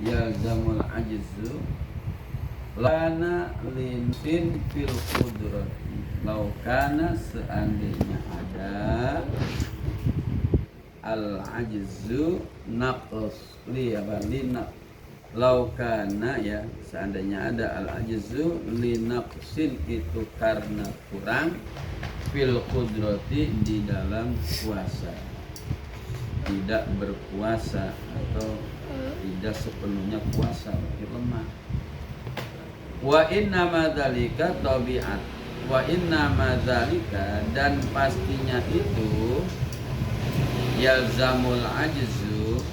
yalzamul ajzu lana linsin fil qudrati laukana seandainya ada al ajzu naqs li laukana ya seandainya ada al ajzu li naqsin itu karena kurang fil qudrati di dalam kuasa, tidak berkuasa atau tidak sepenuhnya kuasa, lemah. Wa inna madzalika tabiat. Wa inna madzalika dan pastinya itu yalzamul ajzu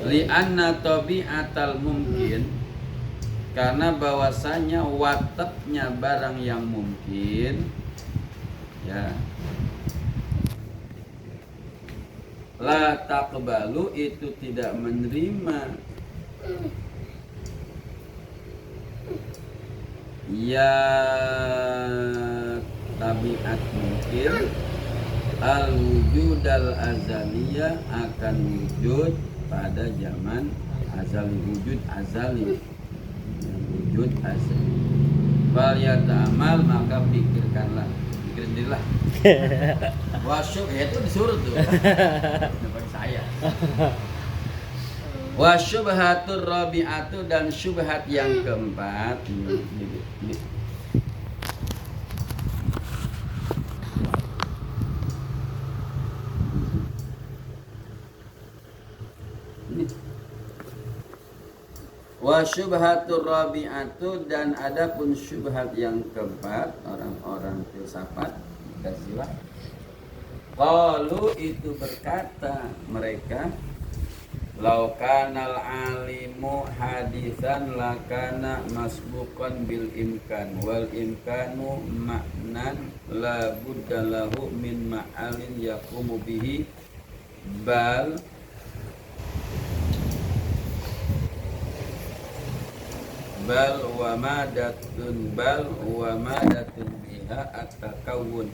li anna tabiatal mungkin karena bahwasanya wataknya barang yang mungkin ya la taqbalu itu tidak menerima ya tabiat mungkin al wujud al azaliyah akan wujud pada zaman azali, wujud azali ya, wujud azali. Fal yata'amal maka pikirkanlah, pikirin dirilah. Wasyub ya itu disuruh tuh. Bagi saya. Wasyubhatur rabi'atu dan syubhat yang keempat. Wa syubhatur rabi'atu dan adapun syubhat yang keempat orang-orang filsafat Mu'tazilah qalu itu berkata mereka law kanal alimu haditsan lakana masbuqan bil imkan wal imkanu ma'nan la budda lahu min ma'alin yaqumu bihi bal wa madatun biha at-takawun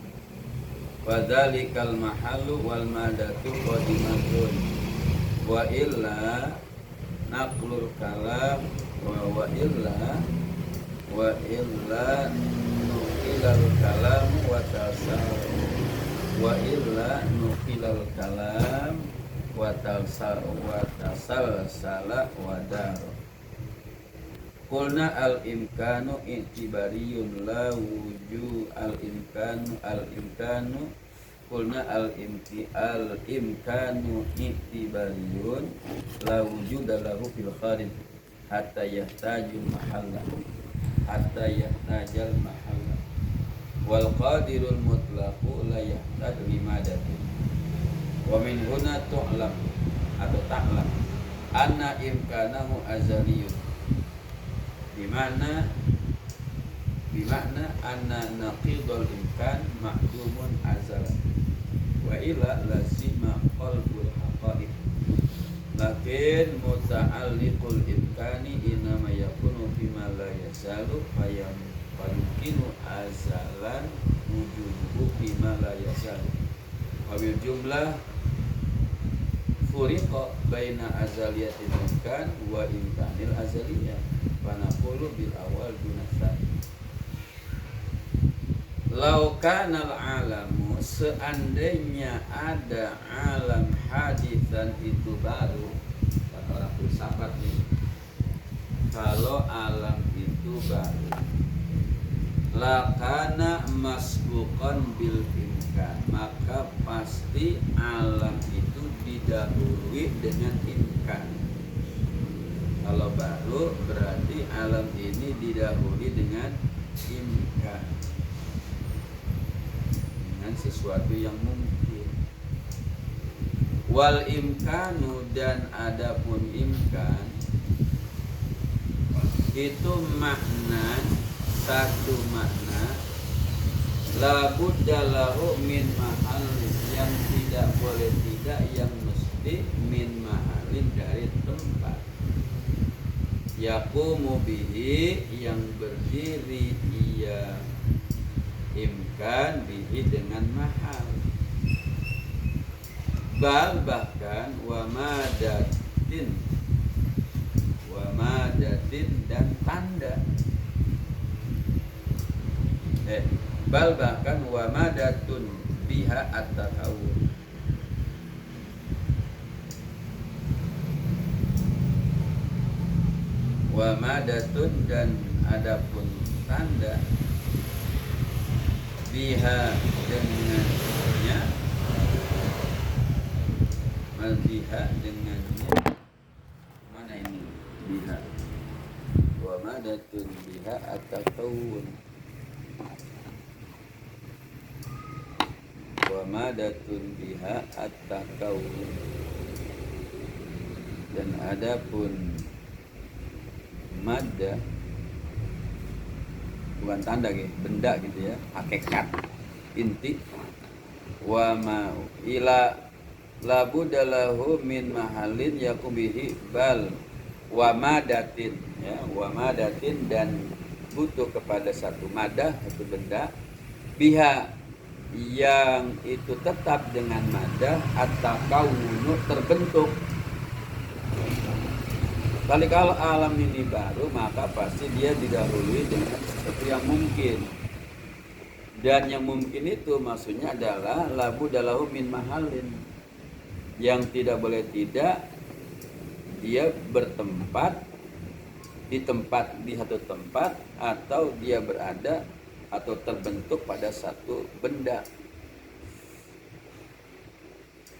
wa dzalikal mahallu wal madatu qadimatun wa illa naqlul kalam wa illa nuqilal kalam wa tasal wa illa nuqilal kalam wa tasal sala wa dar. Qulna al-imkanu i'tibariyun la wuju al-imkanu qulna al-imkanu i'tibariyun la wujuda lahu fil kharij hatta yahtajul mahalla wal qadirul mutlaqu la yahtaju limadatin wa min huna tu'lam atau ta'lam anna imkanahu azaliyun bimana anna naqidul imkan ma'dumun azalan wa ila lazima qalbul haqa'iq lakin muta'alliqul imkani inama yakunu bima la yasalu fayumkinu azalan wujuduhu bima la yasalu wa bil jumlah furiqa baina azaliyatil imkan wa imkanil azaliyah panaqulu bil awal dunasa. Lau kanal alamu seandainya ada alam haditsan itu baru kata orang filsafat nih. Kalau alam itu baru lakana masbuqan bil imkan maka pasti alam itu didahului dengan imkan. Kalau baru berarti alam ini didahului dengan imkan, dengan sesuatu yang mungkin. Wal imkanu dan adapun imkan itu makna satu makna la budda lahu min mahallin yang tidak boleh tidak yang mesti min mahallin dari tempat yaqumu bihi yang berdiri ia imkan bihi dengan mahal bahkan wa madatin bal bahkan wa madatun biha at-tatawur. Wa madatun dan adapun tanda biha dengannya, biha dengannya, mana ini biha, wa madatun biha at-tatawur, wa madatun biha at-tatawur, dan adapun madda bukan tanda gitu, benda gitu ya, hakikat inti. Wa ma ila labudalahu min mahalin yakubihi bal wa madatin ya, wa madatin dan butuh kepada satu madah, satu benda, biha yang itu tetap dengan madah atau kaunu terbentuk. Kali kalau alam ini baru, maka pasti dia didahului dengan sesuatu yang mungkin. Dan yang mungkin itu maksudnya adalah labu dalahu min mahalin, yang tidak boleh tidak dia bertempat di satu tempat, atau dia berada atau terbentuk pada satu benda.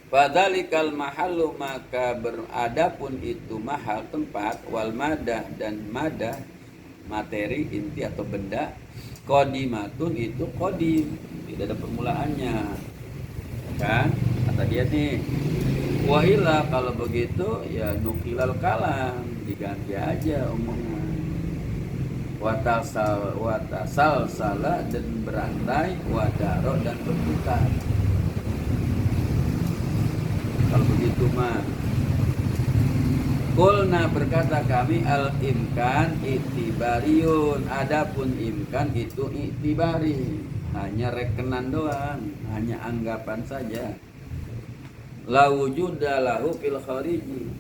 Fadzalikal mahallu, maka beradapun itu mahal tempat, wal madah dan madah materi inti atau benda, qadimatun itu qadim, tidak ada permulaannya kan, kata dia nih. Wa illa, kalau begitu ya nukilal kalam, diganti aja omongan. Watasal salah dan berantai, wadaro dan berputar. Kalau begitu mah, qulna berkata kami, al imkan itibariun, adapun imkan itu itibari, hanya rekenan doang, hanya anggapan saja. La wujuda lahu fil khariji,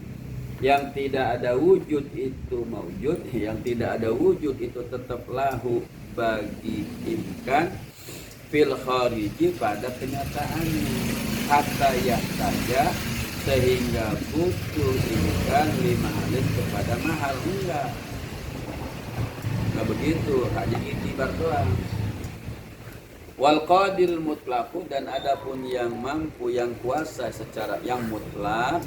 yang tidak ada wujud itu maujud, yang tidak ada wujud itu tetap lahu bagi imkan fil khariji pada kenyataannya. Hatta saja sehingga butuh imkan lima alif kepada mahal, enggak begitu, hanya itibar doang. Wal qadir mutlaqu, dan adapun yang mampu, yang kuasa secara yang mutlak,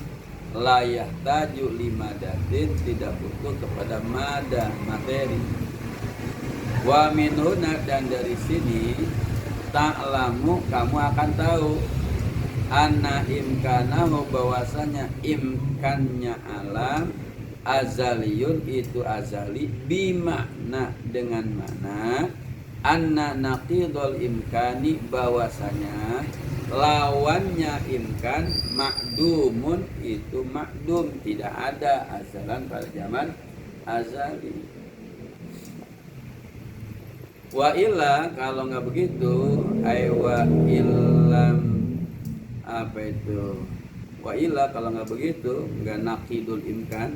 la yahtaju limadatin, tidak butuh kepada madah materi. Wa min huna, dan dari sini ta'lamu, kamu akan tahu, anna imkanahu, bahwasanya imkannya alam, azaliyun itu azali, bimakna dengan makna, anna naqidul imkani, bahwasanya lawannya imkan, makdumun itu makdum, tidak ada azalan pada zaman azali. Wa illa, kalau nggak begitu, wa illam, apa itu, wa illa, kalau nggak begitu, nggak naqidul imkan,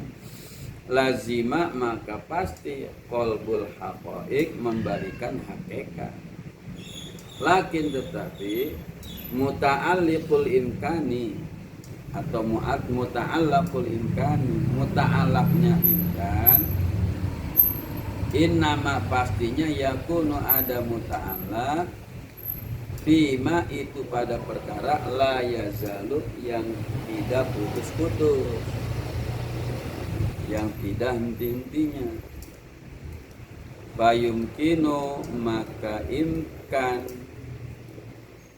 lazima, maka pasti qalbul haqaiq, membalikan hakikat. Lakin tetapi muta'alliqul imkani, atau muta'allaqul imkani, muta'allaqnya imkan, innama pastinya yakunu ada muta'allaq fima itu pada perkara la yazalu, yang tidak putus-putus, yang tidak henti-hentinya. Fayumkinu, maka imkan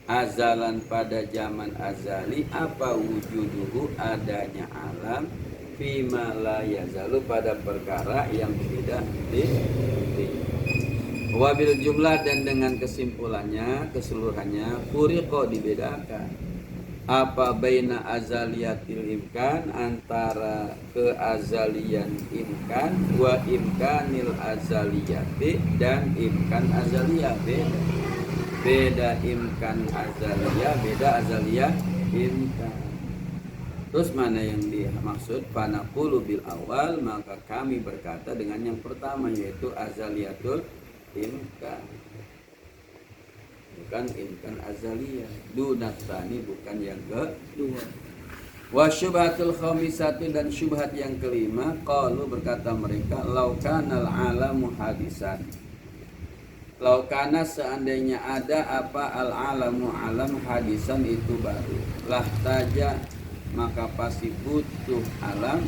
azalan pada zaman azali, apa wujuduhu, adanya alam, fima la yazalu pada perkara yang tidak henti. Wabil jumlah, dan dengan kesimpulannya, keseluruhannya, furiqo, dibedakan, apa baina azaliyatil imkan, antara keazalian imkan, wa imkanil azaliyati, dan imkan azaliyah. Beda imkan azaliyah, beda azaliyah imkan. Terus mana yang dimaksud? Fanaqulu bil awal, maka kami berkata dengan yang pertama, yaitu azaliyatul imkan. bukan imkan azaliyah. Dunatani bukan yang kedua. Wa syubhatul khamisatu, dan syubhat yang kelima, qalu berkata mereka, laukanal alamu hadisan. Laukana seandainya ada apa al-alamu alam hadisan itu baru. Lah taja maka pasti butuh alam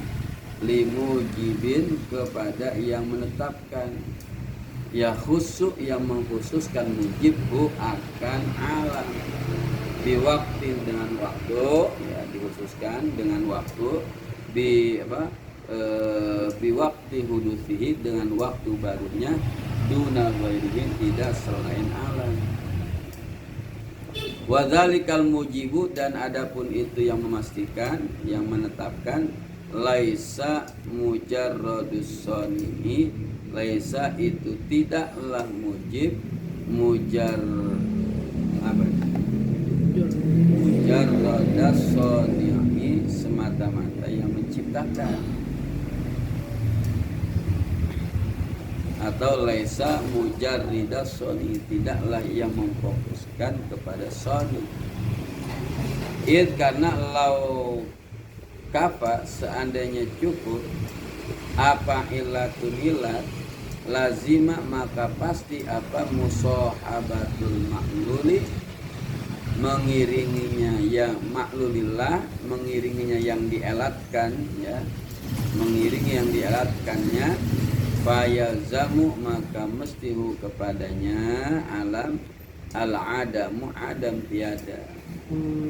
limujibin kepada yang menetapkan. Ya khusus yang mengkhususkan mujibhu akan alam. Biwaktin dengan waktu, ya dikhususkan dengan waktu. Biwakti hudusihi dengan waktu barunya. Duna ghairihin tidak selain alam. Wa dzalikal mujibu, dan adapun itu yang memastikan, yang menetapkan, laisa mujarradus sani'i, laisa itu tidaklah mujib mujarradas sani'i, semata-mata yang menciptakan. Atau laisa mujarridas soni, tidaklah yang memfokuskan kepada soni. Karena lau kafa, seandainya cukup apa ilatun ilat, lazima maka pasti apa musahabatul makluli, mengiringinya yang maklulillah, mengiringinya yang dielatkan, ya, mengiringi yang dielatkannya. Fayazamu maka mestihu kepadanya alam al-adamu adam tiada.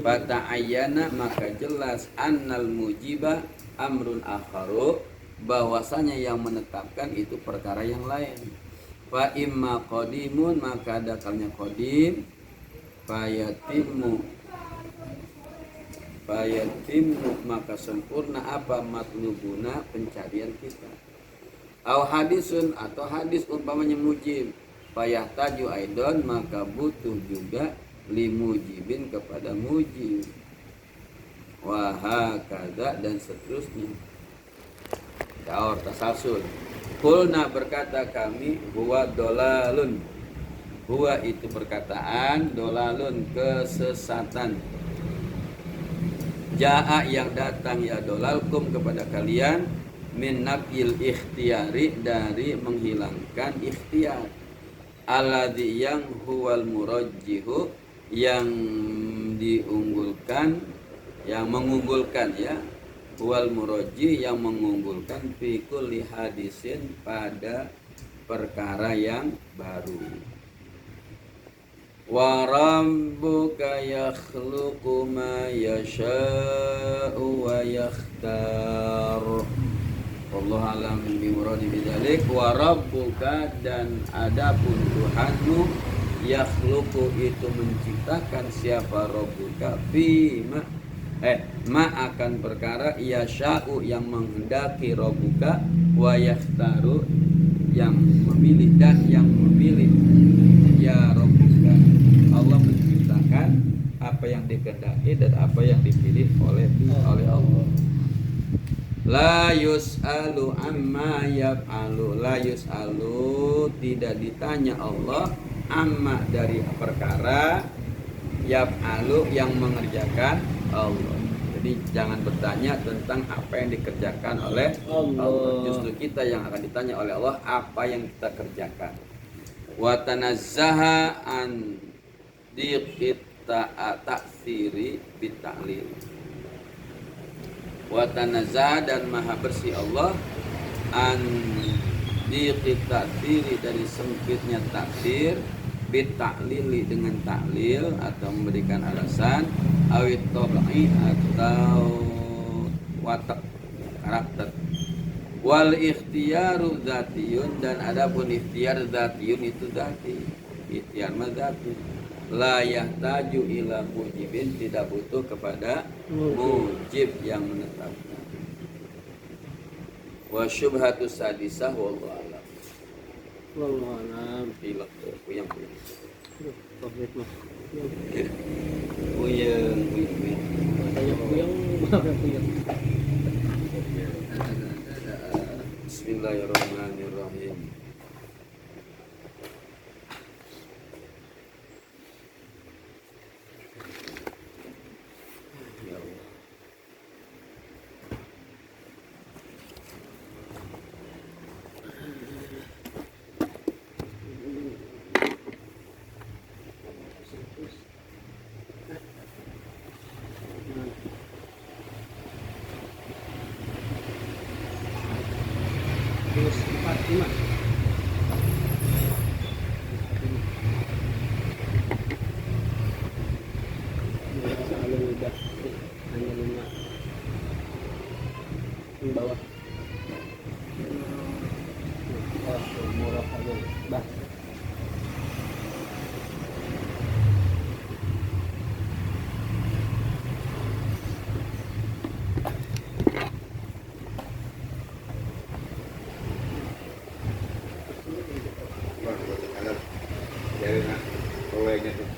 Fata'ayyana maka jelas annal mujiba amrun akharu, bahwasanya yang menetapkan itu perkara yang lain. Fa imma qadimun maka ada kalanya qadim, fayatimmu maka sempurna apa matlubuna pencarian kita. Au hadisun atau hadis umpamanya mujib, fayahtaju aidon maka butuh juga limujibin kepada mujib. Wa hakadza, dan seterusnya. Daur tasalsul. Qulna berkata kami, huwa dolalun. Huwa itu perkataan, dolalun kesesatan. Jaa yang datang ya dolalkum kepada kalian, min nafil ikhtiyari, dari menghilangkan ikhtiar. Alladzi yang huwal murajjihu, yang diunggulkan, yang mengunggulkan, ya, huwal murajjih yang mengunggulkan fi kulli hadisin pada perkara yang baru. Wa rabbuka yakhluqu ma yasha'u wa yakhtar. Allah alam bimuradi bidzalik. Wa rabbuka, dan adapun Tuhanmu, yakhluqu itu menciptakan, siapa rabbuka, ma akan perkara, yasha'u yang menghendaki rabbuka, wa yakhtaru yang memilih, dan yang memilih, ya rabbuka. Allah menciptakan apa yang dikehendaki dan apa yang dipilih oleh Allah. La yus'alu amma yaf'alu. La yus'alu, tidak ditanya Allah, amma dari perkara, yaf'alu yang mengerjakan Allah. Jadi jangan bertanya tentang apa yang dikerjakan oleh Allah. Justru kita yang akan ditanya oleh Allah apa yang kita kerjakan. Wa tanazzaha an diqit ta'siri bita'lil. Wa tanazzaha, dan maha bersih Allah, an diqit ta'siri, dari sempitnya taksir, bita'lili dengan ta'lil atau memberikan alasan, awit tab'i atau watak karakter. Wal ikhtiyaru dzatiyun, dan adapun ikhtiar dzatiyun itu dzati, ikhtiar mah dzati. La yahtaju ila mujibin, tidak butuh kepada mujib yang menetapkan. Wa syubhatus sadisah wallahu a'lam. Wallahu a'lam. Hilaf puyang. Covid mah. Puyang. Bismillahirrahmanirrahim. Terus 45. Selalu udah hanya 5 di bawah. Oh, murah aja. Bah. Dari nak olehnya tuh.